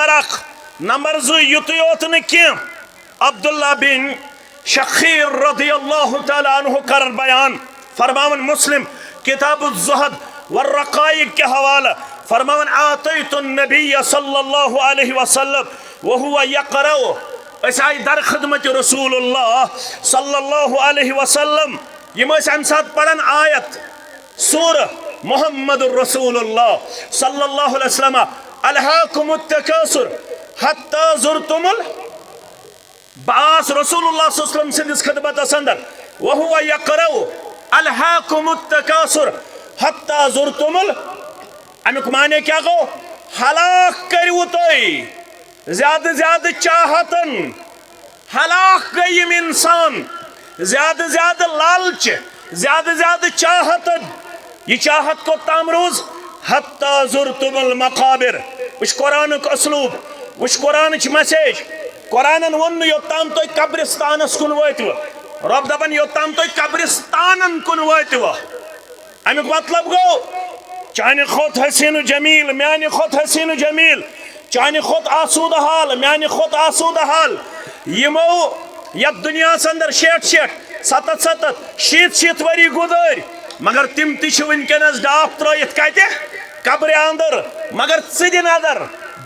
Number 1 number 2 युत योत न कह अब्दुल्ला बिन शखीर रदियल्लाहु तआला अन्हु कर बयान फरमावन मुस्लिम किताब ज़ुहद व रक़ाइक़ के हवाला फरमावन आतैतु नबी सल्लल्लाहु अलैहि वसल्लम व हुवा यक़रअ आई दर खिदमत रसूलुल्लाह सल्लल्लाहु अलैहि वसल्लम यम अम सात पढ़न आयत सूरह मुहम्मदुर रसूलुल्लाह सल्लल्लाहु अलैहि वसल्लम अलहाकुमुत तकासुर हत्ता ज़ुरतुमुल बास रसूलुल्लाह सल्लल्लाहु अलैहि वसल्लम सिंदिस खिदमत अंदर व हुवा यक़रअ अलहाकुमुत तकासुर हत्ता ज़ुरतुमुल अमुक माने क्या गो हलाक करू तुम ज्यादा ज्यादा चाहतन हलाक गयम इंसान ज्यादा ज्यादा लालच ज्यादा ज्यादा चाहतन ये चाहत को तामरोज हत्ता ज़ुरतुमुल मकाबिर उस कुरान का असलूब उस कुरान मैसेज कुरान वन योतान तुम कब्रिस्तानस कुन वातव रब दपन योतान तुम कब्रिस्तानन कुन वातव अमुक मतलब गो चाने खुद हसीन जमील म्याने खुद हसीन जमील चाने खुद आसूद हाल म्याने खुद आसूद हाल यमो यत दुनिया अंदर 60 वरी गुजर मगर तिम तनकस डाफ त्रित कत कब्र अंदर मगर द नजर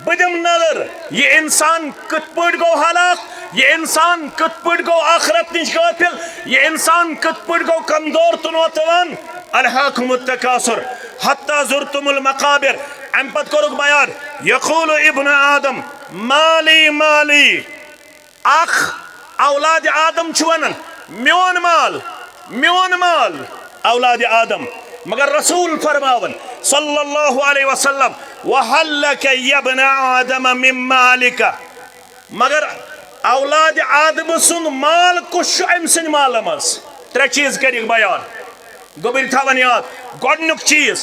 बदम नजर ये इंसान कत पट गो हलाक ये इंसान कत पट गो आखरत निश गाफिल ये इंसान कत पट गो कमजोर तुनोतवान अलहाकुमुत तकासुर हत्ता ज़ुरतुमुल मकाबिर अम पत करुक बयान यक़ूल इब्न आदम माली माली अख औलाद आदम वन म्योन माल औलाद आदम मगर रसूल फरमावन सल्लल्लाहु अलैहि वसल्लम वहल्लक यब्न आदम मिन मालिका मगर औलाद आदम सुन माल कुछ अम सिन माल मज 3 चीज कर बयान गोबर थवन याद गोडनुक चीज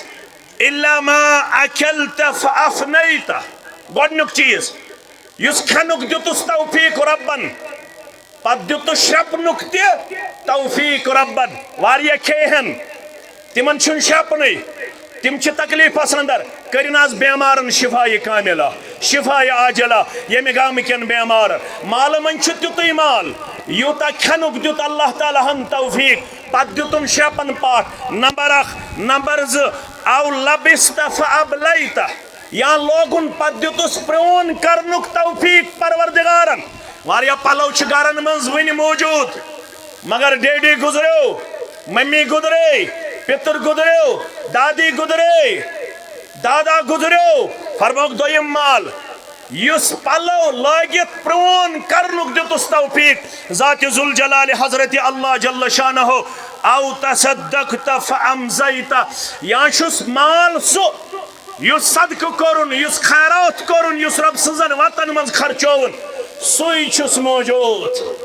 इल्ला मा अकलत फअफनैत गोडनुक चीज युस खनुक दुतुस तौफीक रब्बन पत दुतुस शपनुक ते तौफीक रब्बन वारिया खेहन तिमन छुन शपनै तिम छ तकलीफस अंदर करिनाज बेमारन शिफाए कामिला शिफाए आजला यमे गाम केन बेमार माल मन छ तुतै माल यूता खनुक दुत अल्लाह ताला हन तौफीक पत दुतुम शपन पाठ नंबर 1 नंबर 2 औ लबिस्त फअबलैत या लोगुन पत दुतुस प्रोन करनुक तौफीक परवरदिगारन वारिया पलव छ गरन मंज वनि मौजूद मगर डेडी गुजरो मम्मी गुजरे पितर गुजरो दादी गुजरे दादा गुजरो फरमोक दोयम माल युस पलव लागित प्रोन करनुक दितुस तौफीक ज़ात जुल जलाल हजरत अल्लाह जल्ल शानहु औ तसद्दक़त फअमज़ैत या शुस माल सु युस सदक़ करुन युस खैरात करुन युस रब सज़न वतन मज खर्चोवन सुई छुस मौजूद।